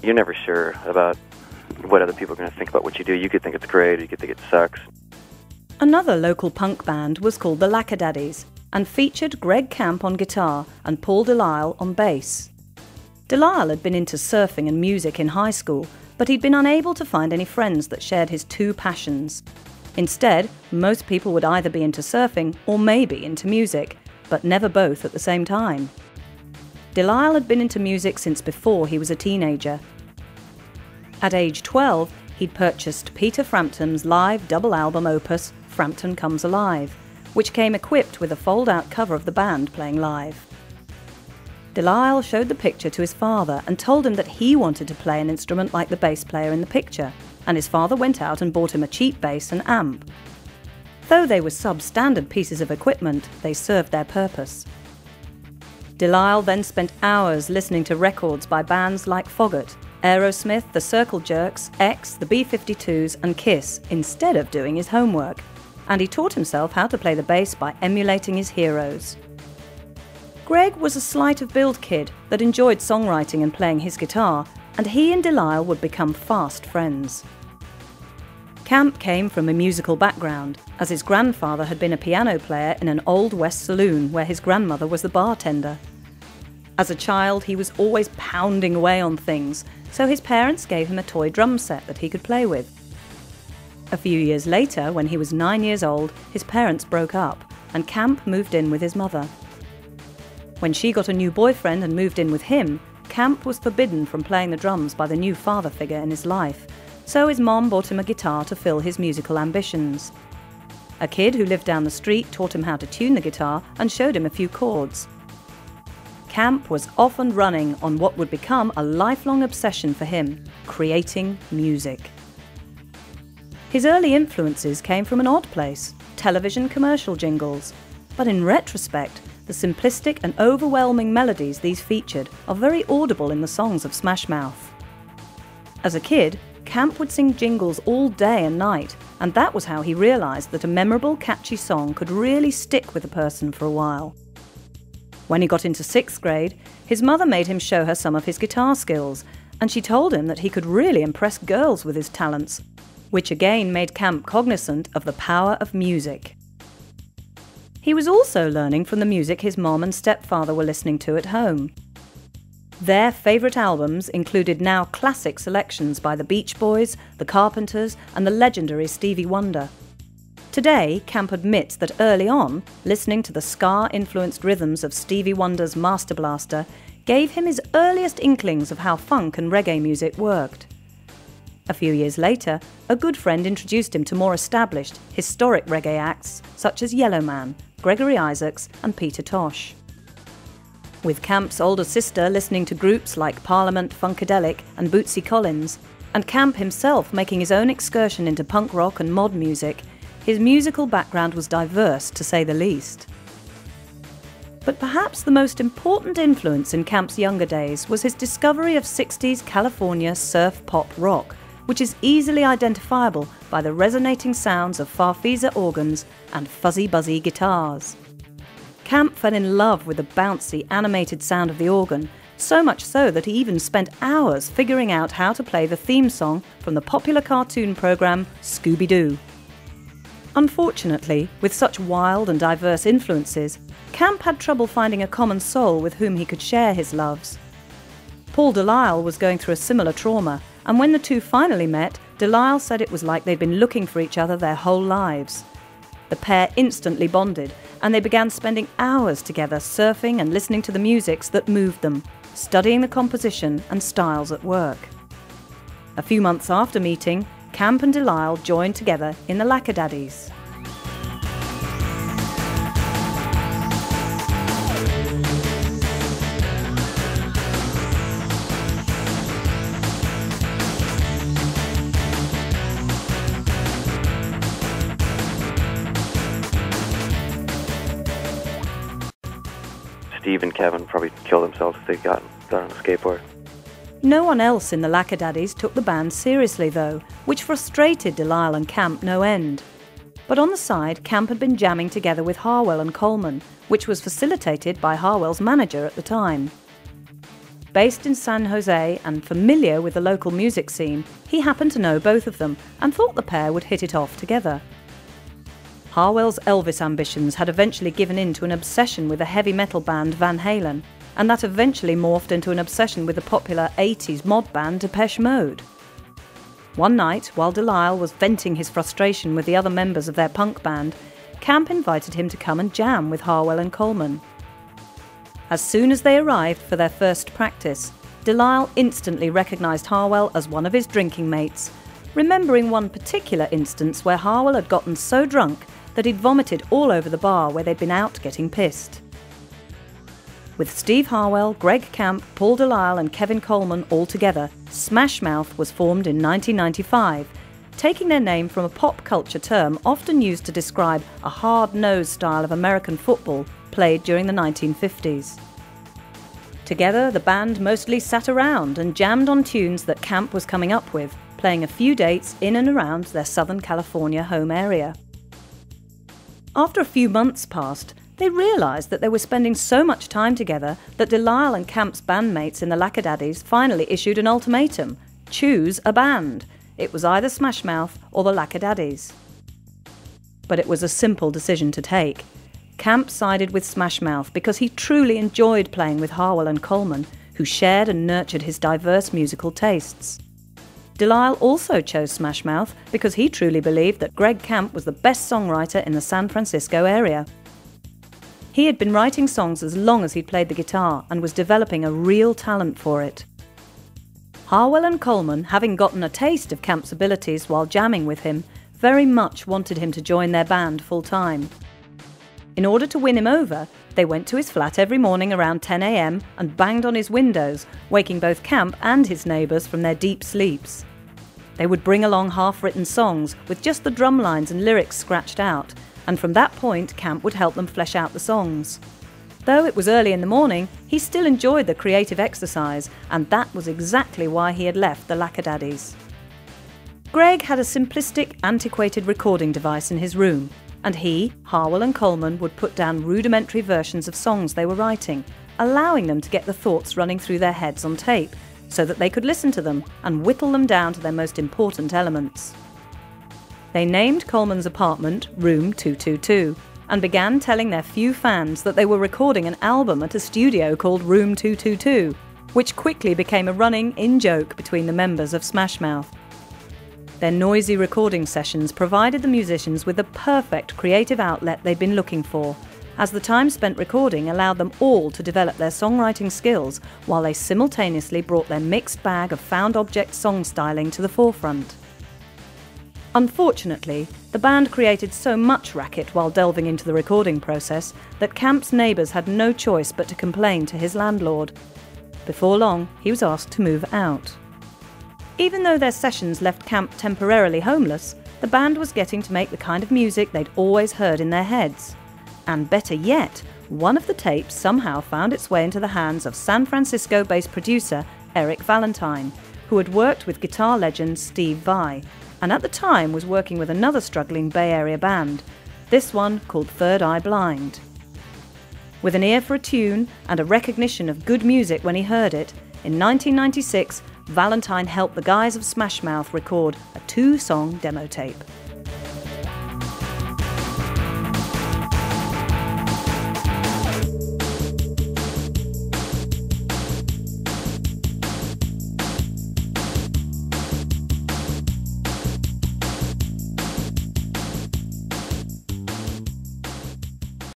you're never sure about what other people are going to think about what you do. You could think it's great, or you could think it sucks. Another local punk band was called the Lackadaddies and featured Greg Camp on guitar and Paul Delisle on bass. Delisle had been into surfing and music in high school, but he'd been unable to find any friends that shared his two passions. Instead, most people would either be into surfing or maybe into music, but never both at the same time. Delisle had been into music since before he was a teenager. At age 12, he'd purchased Peter Frampton's live double album opus, Frampton Comes Alive, which came equipped with a fold-out cover of the band playing live. Delisle showed the picture to his father and told him that he wanted to play an instrument like the bass player in the picture, and his father went out and bought him a cheap bass and amp. Though they were substandard pieces of equipment, they served their purpose. Delisle then spent hours listening to records by bands like Foggart, Aerosmith, the Circle Jerks, X, the B-52s and Kiss instead of doing his homework, and he taught himself how to play the bass by emulating his heroes. Greg was a slight-of-build kid that enjoyed songwriting and playing his guitar, and he and Delisle would become fast friends. Camp came from a musical background, as his grandfather had been a piano player in an Old West saloon where his grandmother was the bartender. As a child, he was always pounding away on things, so his parents gave him a toy drum set that he could play with. A few years later, when he was 9 years old, his parents broke up, and Camp moved in with his mother. When she got a new boyfriend and moved in with him, Camp was forbidden from playing the drums by the new father figure in his life, so his mom bought him a guitar to fill his musical ambitions. A kid who lived down the street taught him how to tune the guitar and showed him a few chords. Camp was off and running on what would become a lifelong obsession for him, creating music. His early influences came from an odd place, television commercial jingles, but in retrospect, the simplistic and overwhelming melodies these featured are very audible in the songs of Smash Mouth. As a kid, Camp would sing jingles all day and night, and that was how he realised that a memorable, catchy song could really stick with a person for a while. When he got into 6th grade, his mother made him show her some of his guitar skills, and she told him that he could really impress girls with his talents, which again made Camp cognizant of the power of music. He was also learning from the music his mom and stepfather were listening to at home. Their favourite albums included now classic selections by the Beach Boys, the Carpenters and the legendary Stevie Wonder. Today, Camp admits that early on, listening to the ska-influenced rhythms of Stevie Wonder's Master Blaster gave him his earliest inklings of how funk and reggae music worked. A few years later, a good friend introduced him to more established, historic reggae acts such as Yellowman, Gregory Isaacs and Peter Tosh. With Camp's older sister listening to groups like Parliament, Funkadelic and Bootsy Collins, and Camp himself making his own excursion into punk rock and mod music, his musical background was diverse to say the least. But perhaps the most important influence in Camp's younger days was his discovery of 60s California surf pop rock, which is easily identifiable by the resonating sounds of Farfisa organs and fuzzy buzzy guitars. Camp fell in love with the bouncy, animated sound of the organ, so much so that he even spent hours figuring out how to play the theme song from the popular cartoon programme Scooby-Doo. Unfortunately, with such wild and diverse influences, Camp had trouble finding a common soul with whom he could share his loves. Paul Delisle was going through a similar trauma, and when the two finally met, Delisle said it was like they'd been looking for each other their whole lives. The pair instantly bonded, and they began spending hours together surfing and listening to the musics that moved them, studying the composition and styles at work. A few months after meeting, Camp and Delisle joined together in the Lackadaddies. Steve and Kevin probably killed themselves if they got on a skateboard. No one else in the Lackadaddies took the band seriously though, which frustrated Delisle and Camp no end. But on the side, Camp had been jamming together with Harwell and Coleman, which was facilitated by Harwell's manager at the time. based in San Jose and familiar with the local music scene, he happened to know both of them and thought the pair would hit it off together. Harwell's Elvis ambitions had eventually given in to an obsession with the heavy metal band Van Halen, and that eventually morphed into an obsession with the popular 80s mod band Depeche Mode. One night, while Delisle was venting his frustration with the other members of their punk band, Camp invited him to come and jam with Harwell and Coleman. As soon as they arrived for their first practice, Delisle instantly recognised Harwell as one of his drinking mates, remembering one particular instance where Harwell had gotten so drunk that he'd vomited all over the bar where they'd been out getting pissed. With Steve Harwell, Greg Camp, Paul Delisle and Kevin Coleman all together, Smash Mouth was formed in 1995, taking their name from a pop culture term often used to describe a hard-nosed style of American football played during the 1950s. Together, the band mostly sat around and jammed on tunes that Camp was coming up with, playing a few dates in and around their Southern California home area. After a few months passed, they realised that they were spending so much time together that Delisle and Camp's bandmates in the Lackadaddies finally issued an ultimatum: choose a band. It was either Smash Mouth or the Lackadaddies. But it was a simple decision to take. Camp sided with Smash Mouth because he truly enjoyed playing with Harwell and Coleman, who shared and nurtured his diverse musical tastes. Delisle also chose Smash Mouth because he truly believed that Greg Camp was the best songwriter in the San Francisco area. He had been writing songs as long as he'd played the guitar and was developing a real talent for it. Harwell and Coleman, having gotten a taste of Camp's abilities while jamming with him, very much wanted him to join their band full-time. In order to win him over, they went to his flat every morning around 10 a.m. and banged on his windows, waking both Camp and his neighbours from their deep sleeps. They would bring along half-written songs with just the drum lines and lyrics scratched out, and from that point Camp would help them flesh out the songs. Though it was early in the morning, he still enjoyed the creative exercise, and that was exactly why he had left the Lackadaddies. Greg had a simplistic, antiquated recording device in his room, and he, Harwell and Coleman would put down rudimentary versions of songs they were writing, allowing them to get the thoughts running through their heads on tape, so that they could listen to them and whittle them down to their most important elements. They named Coleman's apartment Room 222 and began telling their few fans that they were recording an album at a studio called Room 222, which quickly became a running in-joke between the members of Smash Mouth. Their noisy recording sessions provided the musicians with the perfect creative outlet they'd been looking for, as the time spent recording allowed them all to develop their songwriting skills while they simultaneously brought their mixed bag of found object song styling to the forefront. Unfortunately, the band created so much racket while delving into the recording process that Camp's neighbours had no choice but to complain to his landlord. Before long, he was asked to move out. Even though their sessions left Camp temporarily homeless, the band was getting to make the kind of music they'd always heard in their heads. And better yet, one of the tapes somehow found its way into the hands of San Francisco-based producer Eric Valentine, who had worked with guitar legend Steve Vai, and at the time was working with another struggling Bay Area band, this one called Third Eye Blind. With an ear for a tune and a recognition of good music when he heard it, in 1996, Valentine helped the guys of Smash Mouth record a 2-song demo tape.